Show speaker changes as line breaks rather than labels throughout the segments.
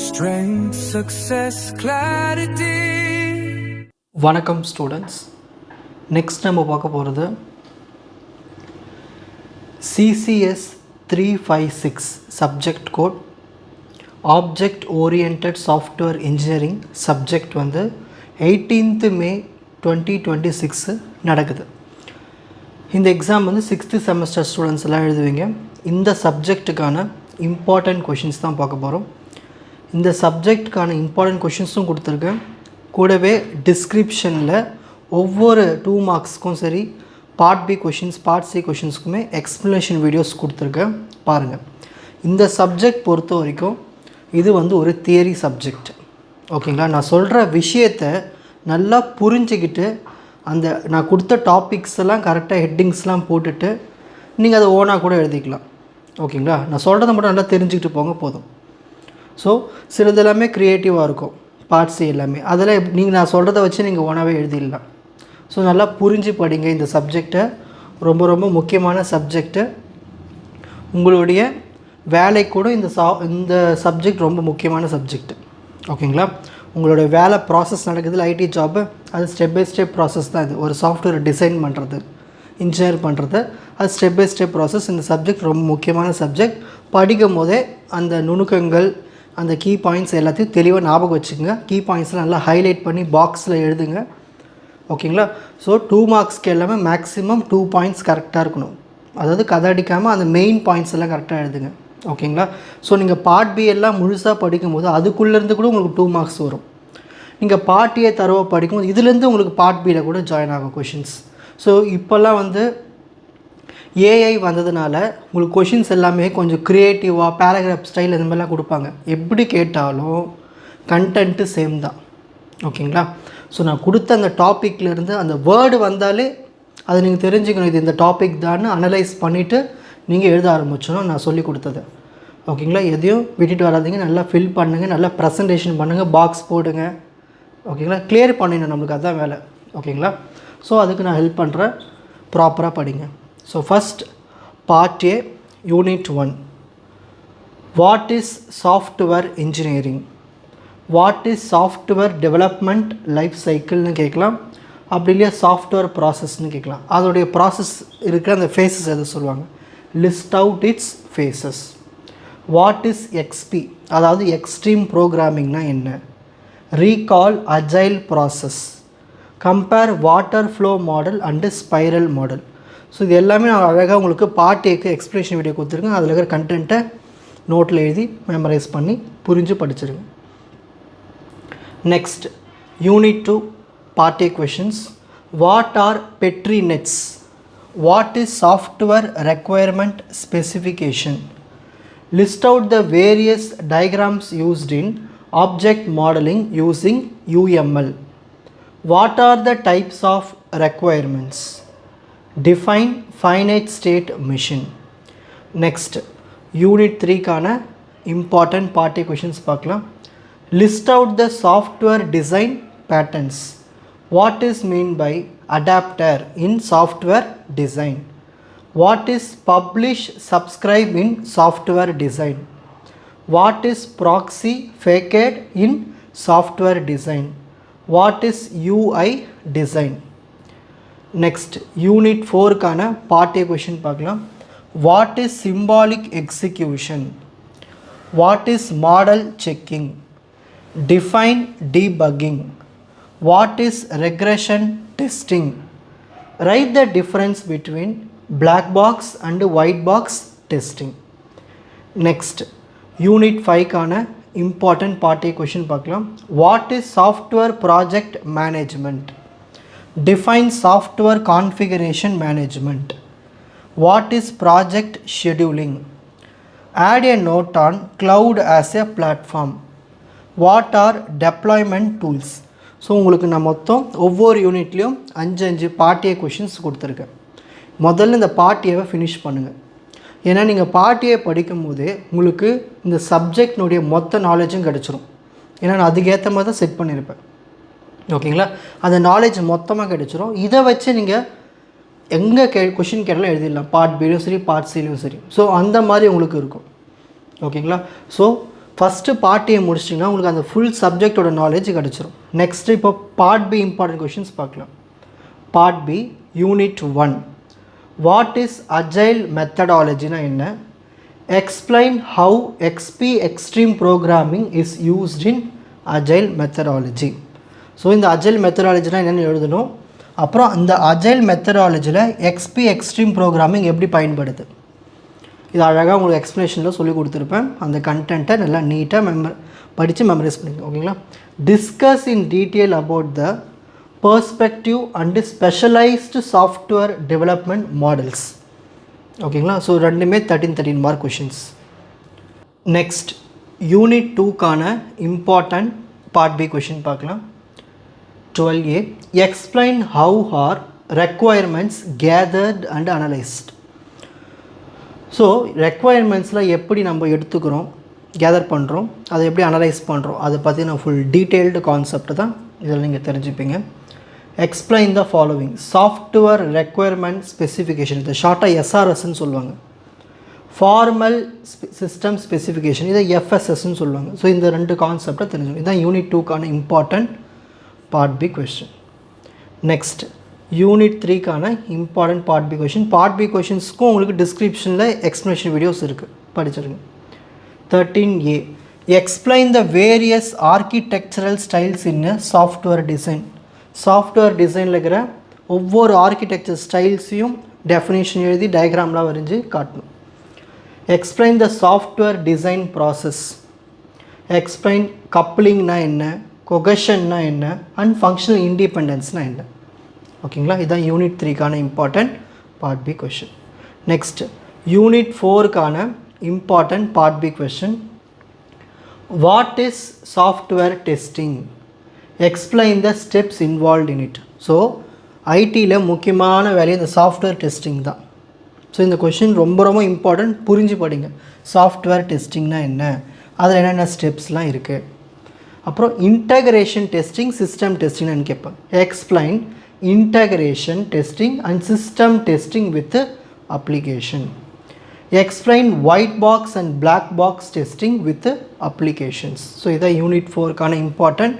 Strength, success, clarity.
வணக்கம் students. Next நம்ம பார்க்க போகிறது CCS 356 subject code object oriented software engineering subject 18th May 2026 நடக்குது. இந்த எக்ஸாம் 6th செமஸ்டர் ஸ்டூடெண்ட்ஸ் எல்லாம் எழுதுவீங்க. இந்த சப்ஜெக்ட்டுக்கான இம்பார்ட்டண்ட் கொஷின்ஸ் தான் பார்க்க போகிறோம். இந்த சப்ஜெக்ட்டுக்கான இம்பார்ட்டண்ட் கொஷின்ஸும் கொடுத்துருக்கேன். கூடவே டிஸ்கிரிப்ஷனில் ஒவ்வொரு 2 மார்க்ஸ்க்கும் சரி part B questions part C கொஷின்ஸ்க்குமே எக்ஸ்ப்ளனேஷன் வீடியோஸ் கொடுத்துருக்கேன், பாருங்கள். இந்த சப்ஜெக்ட் பொறுத்த வரைக்கும் இது ஒரு தியரி சப்ஜெக்ட். ஓகேங்களா? நான் சொல்கிற விஷயத்தை நல்லா புரிஞ்சுக்கிட்டு அந்த நான் கொடுத்த டாபிக்ஸ் எல்லாம் கரெக்டாக ஹெட்டிங்ஸ்லாம் போட்டுட்டு நீங்கள் அதை ஓனாக கூட எழுதிக்கலாம். ஓகேங்களா? நான் சொல்கிறத மட்டும் நல்லா தெரிஞ்சுக்கிட்டு போங்க போதும். ஸோ சிலது எல்லாமே க்ரியேட்டிவாக இருக்கும், பார்ட்ஸ் எல்லாமே அதில் நீங்கள் நான் சொல்கிறத வச்சு நீங்கள் ஓனாகவே எழுதிடலாம். ஸோ நல்லா புரிஞ்சு படிங்க. இந்த சப்ஜெக்டை ரொம்ப ரொம்ப முக்கியமான சப்ஜெக்டு. உங்களுடைய வேலை கூட இந்த சப்ஜெக்ட் ரொம்ப முக்கியமான சப்ஜெக்ட். ஓகேங்களா? உங்களோட வேலை ப்ராசஸ் நடக்குது, ஐடி ஜாப்பு, அது ஸ்டெப் பை ஸ்டெப் ப்ராசஸ் தான். இது ஒரு சாஃப்ட்வேர் டிசைன் பண்ணுறது, இன்ஜினியர் பண்ணுறது, அது ஸ்டெப் பை ஸ்டெப் ப்ராசஸ். இந்த சப்ஜெக்ட் ரொம்ப முக்கியமான சப்ஜெக்ட். படிக்கும் போதே அந்த நுணுக்கங்கள், அந்த கீ பாயிண்ட்ஸ் எல்லாத்தையும் தெளிவாக ஞாபகம் வச்சுக்கோங்க. கீ பாயிண்ட்ஸ்லாம் நல்லா ஹைலைட் பண்ணி பாக்ஸில் எழுதுங்க. ஓகேங்களா? ஸோ 2 மார்க்ஸ்க்கு எல்லாமே மேக்ஸிமம் 2 பாயிண்ட்ஸ் கரெக்டாக இருக்கணும். அதாவது கதை அடிக்காமல் அந்த மெயின் பாயிண்ட்ஸ் எல்லாம் கரெக்டாக எழுதுங்க. ஓகேங்களா? ஸோ நீங்கள் பார்ட் பி எல்லாம் முழுசாக படிக்கும்போது அதுக்குள்ளேருந்து கூட உங்களுக்கு 2 மார்க்ஸ் வரும். நீங்கள் பார்ட் ஏ தரவாக படிக்கும்போது இதுலேருந்து உங்களுக்கு பார்ட் பியில் கூட ஜாயின் ஆகும் கொஷின்ஸ். ஸோ இப்போல்லாம் ஏஐ வந்ததுனால உங்களுக்கு கொஷின்ஸ் எல்லாமே கொஞ்சம் க்ரியேட்டிவாக பேராகிராஃப் ஸ்டைல் இந்த மாதிரிலாம் கொடுப்பாங்க. எப்படி கேட்டாலும் கண்டென்ட்டு சேம் தான். ஓகேங்களா? ஸோ நான் கொடுத்த அந்த டாப்பிக்லேருந்து அந்த வேர்டு வந்தாலே அதை நீங்கள் தெரிஞ்சுக்கணும், இது இந்த டாபிக் தான் அனலைஸ் பண்ணிவிட்டு நீங்கள் எழுத ஆரம்பிச்சணும். நான் சொல்லி கொடுத்தது. ஓகேங்களா? எதையும் விட்டுட்டு வராதிங்க. நல்லா ஃபில் பண்ணுங்கள், நல்லா ப்ரெசன்டேஷன் பண்ணுங்கள், பாக்ஸ் போடுங்க. ஓகேங்களா? கிளியர் பண்ணிடணும், நம்மளுக்கு அதுதான் வேலை. ஓகேங்களா? ஸோ அதுக்கு நான் ஹெல்ப் பண்ணுறேன். ப்ராப்பராக படிங்க. So first part A, unit 1. What is software engineering, what is software development life சைக்கிள்னு கேட்கலாம். அப்படி இல்லையா சாஃப்ட்வேர் ப்ராசஸ்ன்னு கேட்கலாம். அதோடைய ப்ராசஸ் இருக்கிற அந்த ஃபேஸஸ் எது சொல்லுவாங்க, list out its phases. What is XP, அதாவது எக்ஸ்ட்ரீம் ப்ரோக்ராமிங்னா என்ன, recall agile process, compare waterfall model and spiral model. So இது எல்லாமே நான் அழகாக உங்களுக்கு பார்ட் ஏக்கு எக்ஸ்ப்ளனேஷன் வீடியோ கொடுத்துருக்கேன். அதில் இருக்கிற கண்டென்ட்டை நோட்டில் எழுதி மெமரைஸ் பண்ணி புரிஞ்சு படிச்சிருங்க. Next unit 2 part A questions. What are Petri nets, what is software requirement specification, list out the various diagrams used in object modelling using UML. What are the types of requirements? Define finite state machine. Next unit 3 கான important part questions பார்க்கலாம். List out the software design patterns. What is mean by adapter in software design? What is publish subscribe in software design? What is proxy facade in software design? What is UI design? Next unit 4 கான part A question பார்க்கலாம். What is symbolic execution? What is model checking? Define debugging. What is regression testing? Write the difference between black box and white box testing. Next unit 5 கான important part A question பார்க்கலாம். What is software project management? Define software configuration management. What is project scheduling? Add a note on cloud as a platform. What are deployment tools? So உங்களுக்கு நான் மொத்தம் ஒவ்வொரு யூனிட்லேயும் 5 part A questions கொடுத்துருக்கேன். முதல்ல இந்த part ஏவை finish பண்ணுங்கள். ஏன்னா நீங்கள் பார்ட் ஏ படிக்கும் போதே உங்களுக்கு இந்த சப்ஜெக்ட்னுடைய மொத்த நாலேஜும் கிடச்சிரும். ஏன்னா நான் அதுக்கேற்ற மாதிரி தான் செட் பண்ணியிருப்பேன். ஓகேங்களா? அந்த நாலேஜ் மொத்தமாக கிடச்சிரும். இதை வச்சு நீங்கள் எங்கே கொஷின் கேட்டாலும் எழுதிடலாம், பார்ட் பிலையும் சரி பார்ட் சிலையும் சரி. ஸோ அந்த மாதிரி உங்களுக்கு இருக்கும். ஓகேங்களா? ஸோ ஃபஸ்ட்டு பார்ட் ஏ முடிச்சிட்டிங்கன்னா உங்களுக்கு அந்த ஃபுல் சப்ஜெக்டோட நாலேஜ் கிடச்சிரும். நெக்ஸ்ட்டு இப்போ பார்ட் பி இம்பார்ட்டன்ட் கொஷின்ஸ் பார்க்கலாம். Part B unit 1 what is agile மெத்தடாலஜினா என்ன? Explain how XP extreme programming is used in agile methodology. So இந்த அஜைல் மெத்தடாலஜினா என்னென்னு எழுதணும். அப்புறம் அந்த அஜைல் மெத்தடாலஜியில் எக்ஸ்பி எக்ஸ்ட்ரீம் ப்ரோக்ராமிங் எப்படி பயன்படுது இது அழகாக உங்களுக்கு எக்ஸ்ப்ளனேஷனில் சொல்லி கொடுத்துருப்பேன். அந்த கண்டென்ட்டை நல்லா நீட்டாக படித்து மெமரைஸ் பண்ணிங்க. ஓகேங்களா? Discuss in detail about the perspective and specialised software development models. ஓகேங்களா? ஸோ ரெண்டுமே 13 மார்க் கொஷின்ஸ். நெக்ஸ்ட் யூனிட் 2க்கான இம்பார்ட்டன்ட் பார்ட் பி கொஷின் பார்க்கலாம். 12A explain how are requirements gathered and analysed. So ரெக்வயர்மெண்ட்ஸில் எப்படி நம்ம எடுத்துக்கிறோம், கேதர் பண்ணுறோம், அதை எப்படி அனலைஸ் பண்ணுறோம், அதை பற்றின ஃபுல் டீட்டெயில்டு கான்செப்ட் தான் இதில் நீங்கள் தெரிஞ்சுப்பீங்க. Explain the following software requirement specification, இதை ஷார்ட்டாக எஸ்ஆர்எஸ்ன்னு சொல்லுவாங்க. ஃபார்மல் சிஸ்டம் ஸ்பெசிஃபிகேஷன், இதை எஃப்எஸ்எஸ்ன்னு சொல்லுவாங்க. ஸோ இந்த 2 கான்செப்டை தெரிஞ்சுக்கணும். இதுதான் யூனிட் 2க்கான important part B question. Next unit 3க்கான important part B question. Part B கொஷின்ஸ்க்கும் உங்களுக்கு டிஸ்கிரிப்ஷனில் எக்ஸ்ப்ளனேஷன் வீடியோஸ் இருக்குது, படிச்சிருங்க. 13A explain the various architectural styles in software design. Software டிசைனில் இருக்கிற ஒவ்வொரு ஆர்கிடெக்சர் ஸ்டைல்ஸையும் டெஃபினேஷன் எழுதி டயக்ராம்லாம் வரைஞ்சி காட்டணும். Explain the software design process. Explain கப்ளிங்னா என்ன, கொகஷன்னா என்ன, அண்ட் ஃபங்க்ஷனல் இண்டிபெண்டன்ஸ்னால் என்ன. ஓகேங்களா? இதுதான் யூனிட் 3க்கான important part B question. Next unit 4க்கான important part B question. What is software testing? Explain the steps involve in it. So ஐடியில் முக்கியமான வேலையை இந்த சாஃப்ட்வேர் டெஸ்டிங் தான். ஸோ இந்த கொஷின் ரொம்ப ரொம்ப இம்பார்ட்டன்ட், புரிஞ்சு படிங்க. சாஃப்ட்வேர் டெஸ்டிங்னா என்ன, அதில் என்னென்ன ஸ்டெப்ஸ்லாம் இருக்குது. அப்புறம் இன்டகிரேஷன் டெஸ்டிங், சிஸ்டம் டெஸ்டிங்னு கேட்பேன். Explain integration testing and system testing with application. Explain white box and black box testing with applications. So this is unit 4 kana important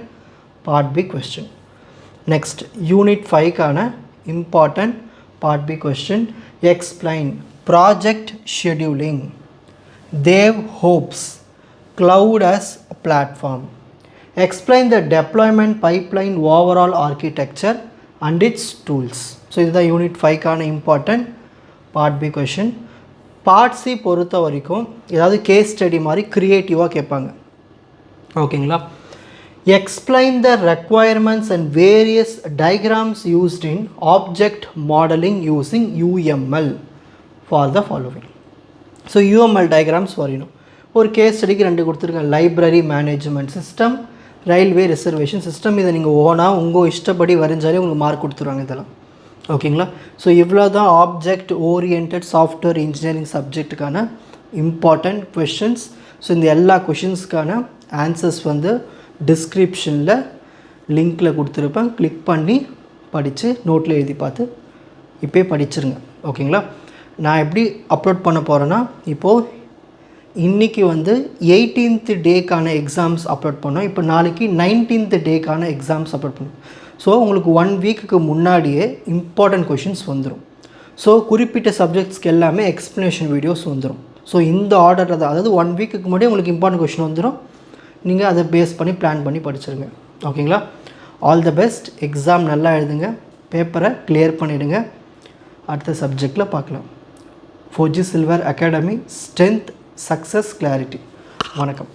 part B question. Next unit 5 kana important part B question. Explain project scheduling, DevOps, cloud as a platform. Explain the deployment pipeline overall architecture and its tools. So this is the unit 5 கான important part B question. part C பொறுத்த வரைக்கும் ஏதாவது case study மாதிரி கிரியேட்டிவாக கேட்பாங்க. ஓகேங்களா? Explain the requirements and various diagrams used in object modelling using UML for the following. So UML diagrams வரையணும். ஒரு case ஸ்டடிக்கு 2 கொடுத்துருக்கேன். Library management system, railway reservation system. இதை நீங்கள் ஓனாக உங்கள் இஷ்டப்படி வரைஞ்சாலே உங்களுக்கு மார்க் கொடுத்துருவாங்க இதெல்லாம். ஓகேங்களா? ஸோ இவ்வளோ தான் ஆப்ஜெக்ட் ஓரியன்ட் சாஃப்ட்வேர் இன்ஜினியரிங் சப்ஜெக்ட்டுக்கான இம்பார்ட்டண்ட் கொஷின்ஸ். ஸோ இந்த எல்லா கொஷின்ஸ்க்கான ஆன்சர்ஸ் வந்து டிஸ்கிரிப்ஷனில் லிங்க்கில் கொடுத்துருப்பேன். கிளிக் பண்ணி படித்து நோட்டில் எழுதி பார்த்து இப்போயே படிச்சிருங்க. ஓகேங்களா? நான் எப்படி அப்லோட் பண்ண போகிறேன்னா, இப்போது இன்றைக்கி வந்து 18th டேக்கான எக்ஸாம்ஸ் அப்லோட் பண்ணோம். இப்போ நாளைக்கு 19th டேக்கான எக்ஸாம்ஸ் அப்லோட் பண்ணோம். ஸோ உங்களுக்கு 1 வீக்குக்கு முன்னாடியே இம்பார்ட்டன்ட் கொஷின்ஸ் வந்துடும். ஸோ குறிப்பிட்ட சப்ஜெக்ட்ஸ்க்கு எல்லாமே எக்ஸ்ப்ளனேஷன் வீடியோஸ் வந்துடும். ஸோ இந்த ஆர்டரில் தான், அதாவது 1 வீக்குக்கு முன்னாடி உங்களுக்கு இம்பார்ட்டன்ட் கொஷின் வந்துடும். நீங்கள் அதை பேஸ் பண்ணி பிளான் பண்ணி படிச்சிருங்க. ஓகேங்களா? All the best. எக்ஸாம் நல்லா எழுதுங்க, பேப்பரை கிளியர் பண்ணிவிடுங்க. அடுத்த சப்ஜெக்டில் பார்க்கலாம். 4G Silver Academy, strength, success, clarity. வணக்கம்.